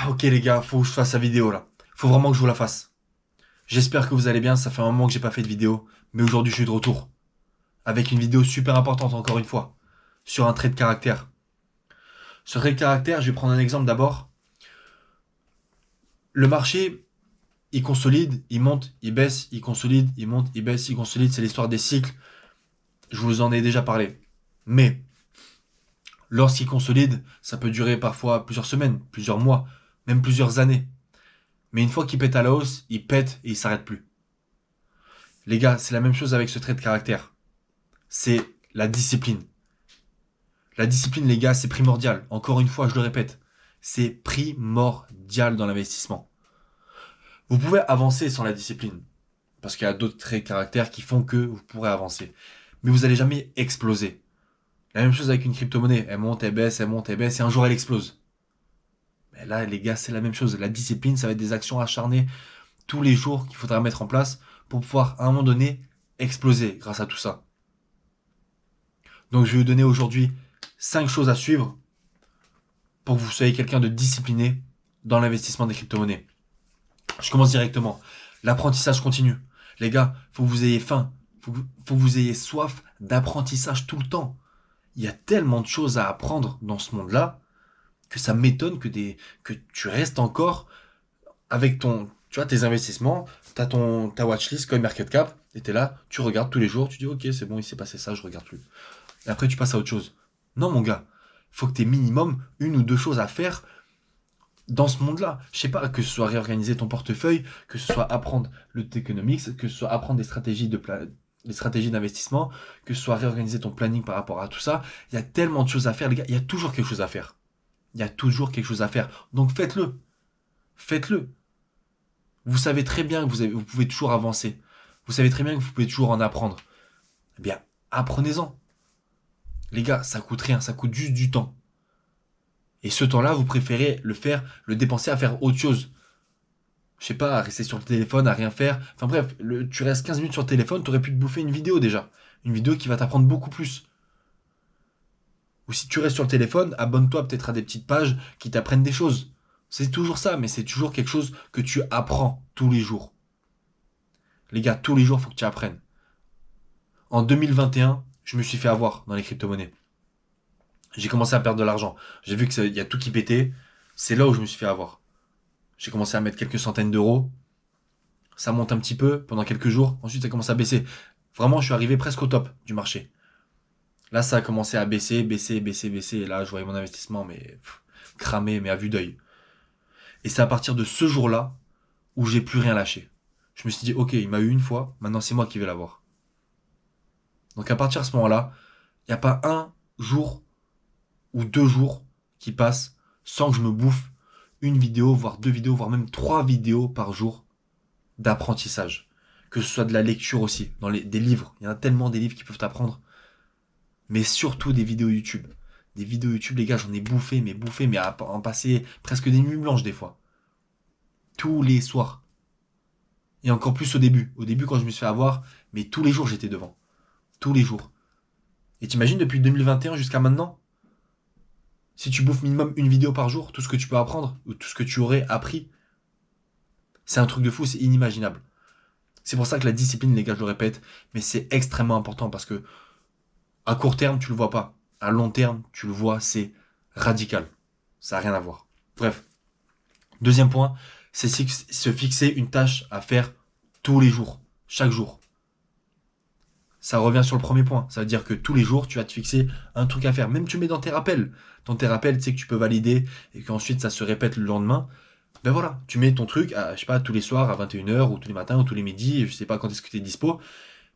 Ok les gars, faut que je fasse la vidéo là. Faut vraiment que je vous la fasse. J'espère que vous allez bien, ça fait un moment que j'ai pas fait de vidéo, mais aujourd'hui je suis de retour. Avec une vidéo super importante encore une fois. Sur un trait de caractère. Ce trait de caractère, je vais prendre un exemple d'abord. Le marché, il consolide, il monte, il baisse, il consolide, il monte, il baisse, il consolide. C'est l'histoire des cycles. Je vous en ai déjà parlé. Mais, lorsqu'il consolide, ça peut durer parfois plusieurs semaines, plusieurs mois, même plusieurs années. Mais une fois qu'il pète à la hausse, il pète et il s'arrête plus. Les gars, c'est la même chose avec ce trait de caractère. C'est la discipline. La discipline, les gars, c'est primordial. Encore une fois, je le répète, c'est primordial dans l'investissement. Vous pouvez avancer sans la discipline, parce qu'il y a d'autres traits de caractère qui font que vous pourrez avancer. Mais vous n'allez jamais exploser. La même chose avec une crypto-monnaie. Elle monte, elle monte, elle baisse, et un jour elle explose. Mais là, les gars, c'est la même chose. La discipline, ça va être des actions acharnées tous les jours qu'il faudra mettre en place pour pouvoir, à un moment donné, exploser grâce à tout ça. Donc je vais vous donner aujourd'hui 5 choses à suivre pour que vous soyez quelqu'un de discipliné dans l'investissement des crypto-monnaies. Je commence directement. L'apprentissage continu. Les gars, faut que vous ayez faim. Faut que vous ayez soif d'apprentissage tout le temps. Il y a tellement de choses à apprendre dans ce monde-là que ça m'étonne que tu restes encore avec tu vois, tes investissements, ta watchlist CoinMarketCap, et t'es là, tu regardes tous les jours, tu dis ok c'est bon, il s'est passé ça, je regarde plus. Et après tu passes à autre chose. Non mon gars, il faut que tu aies minimum une ou deux choses à faire dans ce monde-là. Je sais pas, que ce soit réorganiser ton portefeuille, que ce soit apprendre le Techonomics, que ce soit apprendre des stratégies d'investissement, que ce soit réorganiser ton planning par rapport à tout ça. Il y a tellement de choses à faire, les gars. Il y a toujours quelque chose à faire. Il y a toujours quelque chose à faire. Donc faites-le. Faites-le. Vous savez très bien que vous pouvez toujours avancer. Vous savez très bien que vous pouvez toujours en apprendre. Eh bien, apprenez-en. Les gars, ça coûte rien, ça coûte juste du temps. Et ce temps-là, vous préférez le dépenser à faire autre chose. Je sais pas, à rester sur le téléphone, à rien faire. Enfin bref, tu restes 15 minutes sur le téléphone, t'aurais pu te bouffer une vidéo déjà. Une vidéo qui va t'apprendre beaucoup plus. Ou si tu restes sur le téléphone, abonne-toi peut-être à des petites pages qui t'apprennent des choses. C'est toujours ça, mais c'est toujours quelque chose que tu apprends tous les jours. Les gars, tous les jours, il faut que tu apprennes. En 2021, je me suis fait avoir dans les crypto-monnaies. J'ai commencé à perdre de l'argent. J'ai vu qu'il y a tout qui pétait. C'est là où je me suis fait avoir. J'ai commencé à mettre quelques centaines d'euros. Ça monte un petit peu pendant quelques jours. Ensuite, ça commence à baisser. Vraiment, je suis arrivé presque au top du marché. Là, ça a commencé à baisser, baisser, baisser, baisser. Et là, je voyais mon investissement cramer, mais à vue d'œil. Et c'est à partir de ce jour-là où j'ai plus rien lâché. Je me suis dit, ok, il m'a eu une fois, maintenant c'est moi qui vais l'avoir. Donc à partir de ce moment-là, il n'y a pas un jour ou 2 jours qui passent sans que je me bouffe une vidéo, voire 2 vidéos, voire même 3 vidéos par jour d'apprentissage. Que ce soit de la lecture aussi, des livres. Il y en a tellement des livres qui peuvent t'apprendre. Mais surtout des vidéos YouTube. Des vidéos YouTube, les gars, j'en ai bouffé, mais à en passer presque des nuits blanches des fois. Tous les soirs. Et encore plus au début. Au début, quand je me suis fait avoir, mais tous les jours, j'étais devant. Tous les jours. Et t'imagines, depuis 2021 jusqu'à maintenant, si tu bouffes minimum une vidéo par jour, tout ce que tu peux apprendre, ou tout ce que tu aurais appris, c'est un truc de fou, c'est inimaginable. C'est pour ça que la discipline, les gars, je le répète, mais c'est extrêmement important parce que à court terme, tu le vois pas. À long terme, tu le vois, c'est radical. Ça n'a rien à voir. Bref. Deuxième point, c'est se fixer une tâche à faire tous les jours, chaque jour. Ça revient sur le premier point. Ça veut dire que tous les jours, tu vas te fixer un truc à faire. Même tu mets dans tes rappels. Dans tes rappels, tu sais que tu peux valider et qu'ensuite ça se répète le lendemain. Ben voilà, tu mets ton truc, je sais pas, tous les soirs à 21 h ou tous les matins ou tous les midis, je sais pas quand est-ce que tu es dispo,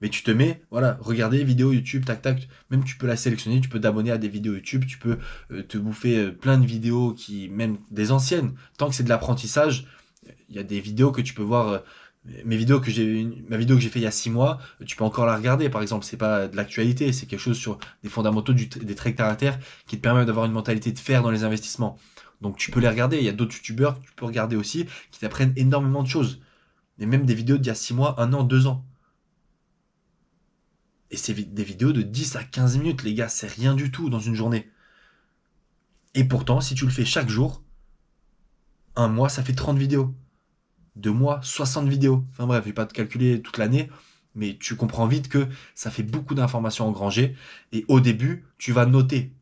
mais tu te mets, voilà, regarder vidéo YouTube, tac tac, même tu peux la sélectionner, tu peux t'abonner à des vidéos YouTube, tu peux te bouffer plein de vidéos même des anciennes, tant que c'est de l'apprentissage, il y a des vidéos que tu peux voir, ma vidéo que j'ai fait il y a 6 mois, tu peux encore la regarder, par exemple, c'est pas de l'actualité, c'est quelque chose sur des fondamentaux des traits de caractère qui te permettent d'avoir une mentalité de fer dans les investissements. Donc tu peux les regarder, il y a d'autres youtubeurs que tu peux regarder aussi, qui t'apprennent énormément de choses. Et même des vidéos d'il y a 6 mois, 1 an, 2 ans. Et c'est des vidéos de 10 à 15 minutes, les gars, c'est rien du tout dans une journée. Et pourtant, si tu le fais chaque jour, Un mois, ça fait 30 vidéos. 2 mois, 60 vidéos. Enfin bref, je vais pas te calculer toute l'année, mais tu comprends vite que ça fait beaucoup d'informations engrangées. Et au début, tu vas noter.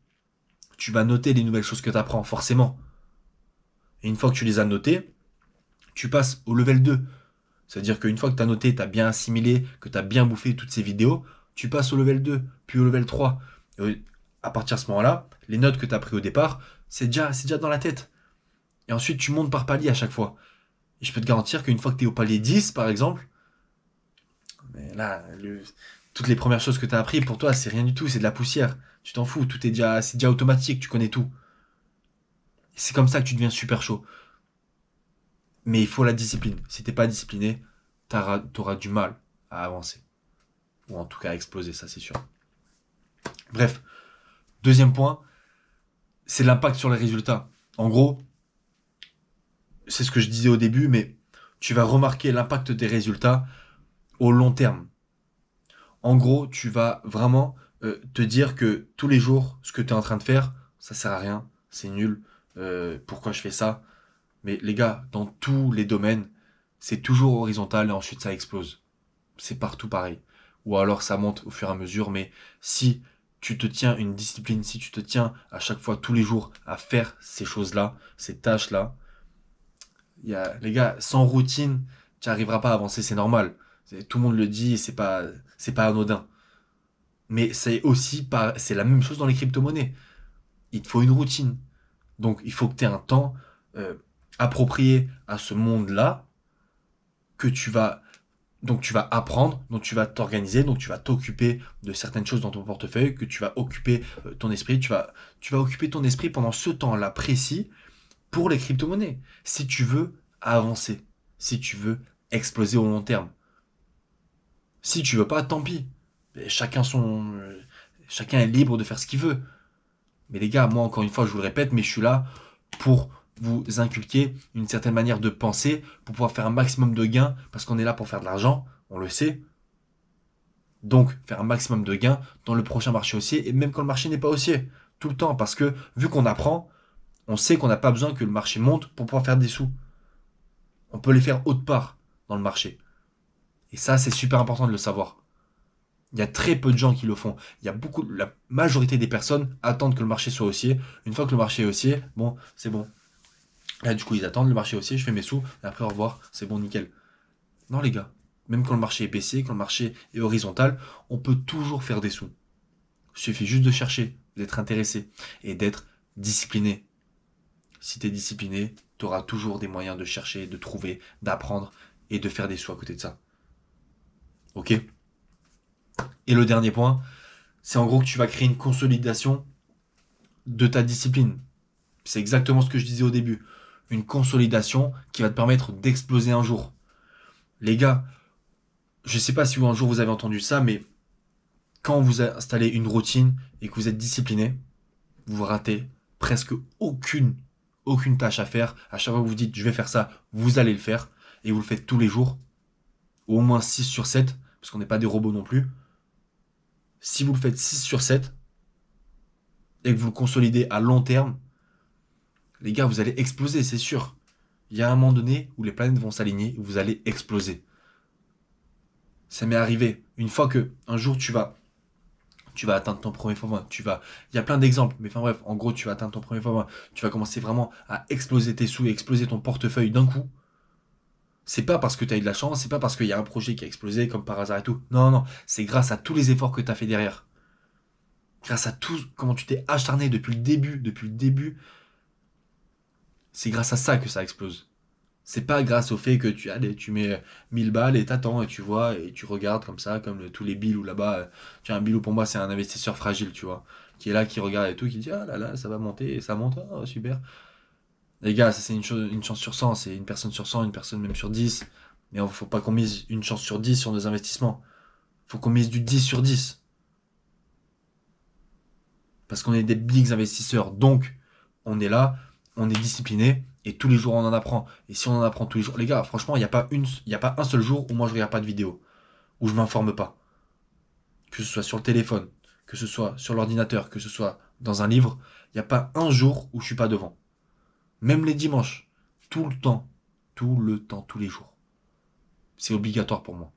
Tu vas noter les nouvelles choses que tu apprends, forcément. Et une fois que tu les as notées, tu passes au level 2. C'est-à-dire qu'une fois que tu as noté, tu as bien assimilé, que tu as bien bouffé toutes ces vidéos, tu passes au level 2, puis au level 3. Et à partir de ce moment-là, les notes que tu as prises au départ, c'est déjà dans la tête. Et ensuite, tu montes par palier à chaque fois. Et je peux te garantir qu'une fois que tu es au palier 10, par exemple, mais là, toutes les premières choses que tu as appris, pour toi, c'est rien du tout, c'est de la poussière. Tu t'en fous, c'est déjà automatique, tu connais tout. C'est comme ça que tu deviens super chaud. Mais il faut la discipline. Si t'es pas discipliné, t'auras du mal à avancer. Ou en tout cas à exploser, ça c'est sûr. Bref, deuxième point, c'est l'impact sur les résultats. En gros, c'est ce que je disais au début, mais tu vas remarquer l'impact des résultats au long terme. En gros, tu vas vraiment te dire que tous les jours, ce que tu es en train de faire, ça sert à rien, c'est nul, pourquoi je fais ça? Mais les gars, dans tous les domaines, c'est toujours horizontal et ensuite ça explose. C'est partout pareil. Ou alors ça monte au fur et à mesure, mais si tu te tiens une discipline, si tu te tiens à chaque fois, tous les jours, à faire ces choses-là, ces tâches-là, les gars, sans routine, tu n'arriveras pas à avancer, c'est normal. Tout le monde le dit et c'est pas anodin. Mais c'est la même chose dans les crypto-monnaies. Il te faut une routine. Donc il faut que tu aies un temps euh, approprié à ce monde-là que tu vas apprendre, donc tu vas t'organiser, donc tu vas t'occuper de certaines choses dans ton portefeuille, que tu vas occuper ton esprit, tu vas occuper ton esprit pendant ce temps-là précis pour les crypto-monnaies. Si tu veux avancer, si tu veux exploser au long terme. Si tu veux pas, tant pis. Chacun est libre de faire ce qu'il veut. Mais les gars, moi encore une fois, je vous le répète, mais je suis là pour vous inculquer une certaine manière de penser, pour pouvoir faire un maximum de gains, parce qu'on est là pour faire de l'argent, on le sait. Donc, faire un maximum de gains dans le prochain marché haussier, et même quand le marché n'est pas haussier, tout le temps, parce que vu qu'on apprend, on sait qu'on n'a pas besoin que le marché monte pour pouvoir faire des sous. On peut les faire autre part dans le marché. Et ça, c'est super important de le savoir. Il y a très peu de gens qui le font. La majorité des personnes attendent que le marché soit haussier. Une fois que le marché est haussier, bon, c'est bon. Là, du coup, ils attendent le marché haussier, je fais mes sous, et après, au revoir, c'est bon, nickel. Non, les gars. Même quand le marché est baissier, quand le marché est horizontal, on peut toujours faire des sous. Il suffit juste de chercher, d'être intéressé et d'être discipliné. Si tu es discipliné, tu auras toujours des moyens de chercher, de trouver, d'apprendre et de faire des sous à côté de ça. Ok? Et le dernier point, c'est en gros que tu vas créer une consolidation de ta discipline. C'est exactement ce que je disais au début. Une consolidation qui va te permettre d'exploser un jour. Les gars, je ne sais pas si un jour vous avez entendu ça, mais quand vous installez une routine et que vous êtes discipliné, vous ratez presque aucune tâche à faire. À chaque fois que vous dites je vais faire ça, vous allez le faire. Et vous le faites tous les jours. Ou au moins 6 sur 7, parce qu'on n'est pas des robots non plus. Si vous le faites 6 sur 7, et que vous le consolidez à long terme, les gars, vous allez exploser, c'est sûr. Il y a un moment donné où les planètes vont s'aligner et vous allez exploser. Ça m'est arrivé. Une fois que un jour tu vas atteindre ton premier fois 20, il y a plein d'exemples, mais enfin bref, en gros, tu vas atteindre ton premier fois 20, tu vas commencer vraiment à exploser tes sous et exploser ton portefeuille d'un coup. C'est pas parce que tu as eu de la chance, c'est pas parce qu'il y a un projet qui a explosé comme par hasard et tout. Non, non, c'est grâce à tous les efforts que tu as fait derrière. Grâce à tout, comment tu t'es acharné depuis le début, c'est grâce à ça que ça explose. C'est pas grâce au fait que tu mets 1000 balles et t'attends et tu vois et tu regardes comme ça, comme tous les bilous là-bas. Tu as un bilou pour moi, c'est un investisseur fragile, tu vois, qui est là, qui regarde et tout, qui dit ah là là, ça va monter et ça monte, ah, super. Les gars, ça c'est une chance sur 100, c'est une personne sur 100, une personne même sur 10. Mais il faut pas qu'on mise une chance sur 10 sur nos investissements. Faut qu'on mise du 10 sur 10. Parce qu'on est des bigs investisseurs. Donc, on est là, on est discipliné, et tous les jours on en apprend. Et si on en apprend tous les jours, les gars, franchement, il y a pas un seul jour où moi je regarde pas de vidéo, où je m'informe pas. Que ce soit sur le téléphone, que ce soit sur l'ordinateur, que ce soit dans un livre, il n'y a pas un jour où je suis pas devant. Même les dimanches. tout le temps. Tout le temps, tous les jours. C'est obligatoire pour moi.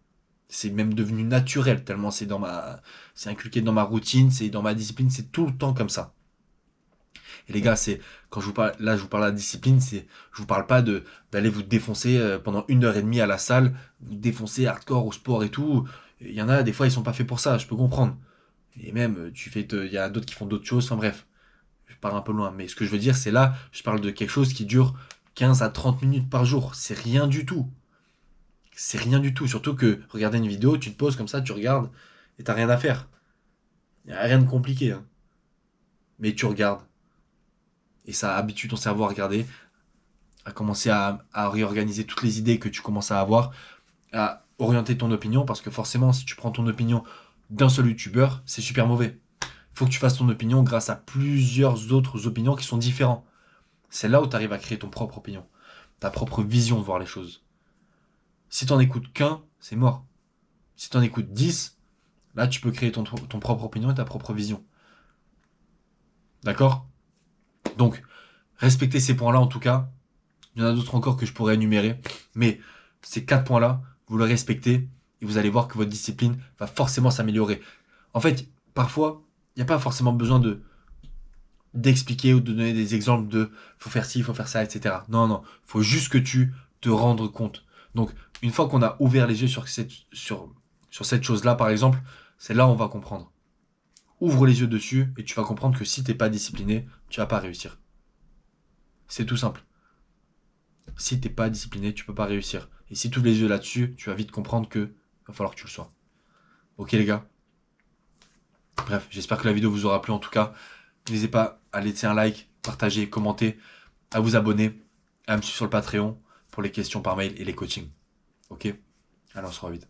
C'est même devenu naturel, tellement c'est inculqué dans ma routine, c'est dans ma discipline, c'est tout le temps comme ça. Et les gars, quand je vous parle, là, je vous parle de la discipline, je vous parle pas d'aller vous défoncer pendant 1 heure et demie à la salle, vous défoncer hardcore au sport et tout. Il y en a, des fois, ils sont pas faits pour ça, je peux comprendre. Et même, il y a d'autres qui font d'autres choses, enfin bref, je pars un peu loin. Mais ce que je veux dire, c'est là, je parle de quelque chose qui dure 15 à 30 minutes par jour. C'est rien du tout. C'est rien du tout. Surtout que regarder une vidéo, tu te poses comme ça, tu regardes, et t'as rien à faire. Il n'y a rien de compliqué, hein. Mais tu regardes. Et ça habitue ton cerveau à regarder, à commencer à réorganiser toutes les idées que tu commences à avoir, à orienter ton opinion, parce que forcément, si tu prends ton opinion d'un seul youtubeur, c'est super mauvais. Il faut que tu fasses ton opinion grâce à plusieurs autres opinions qui sont différentes. C'est là où tu arrives à créer ton propre opinion, ta propre vision de voir les choses. Si tu n'en écoutes qu'un, c'est mort. Si tu en écoutes 10, là, tu peux créer ton propre opinion et ta propre vision. D'accord? Donc, respectez ces points-là en tout cas. Il y en a d'autres encore que je pourrais énumérer. Mais ces 4 points-là, vous les respectez et vous allez voir que votre discipline va forcément s'améliorer. En fait, parfois, il n'y a pas forcément besoin d'expliquer ou de donner des exemples de faut faire ci, faut faire ça, etc. Non, non. Il faut juste que tu te rendes compte. Donc, une fois qu'on a ouvert les yeux sur cette chose-là, par exemple, c'est là où on va comprendre. Ouvre les yeux dessus et tu vas comprendre que si t'es pas discipliné, tu vas pas réussir. C'est tout simple. Si t'es pas discipliné, tu peux pas réussir. Et si tu ouvres les yeux là-dessus, tu vas vite comprendre que va falloir que tu le sois. Ok les gars? Bref, j'espère que la vidéo vous aura plu en tout cas. N'hésitez pas à laisser un like, partager, commenter, à vous abonner, à me suivre sur le Patreon pour les questions par mail et les coachings. Ok? Alors on se revoit vite.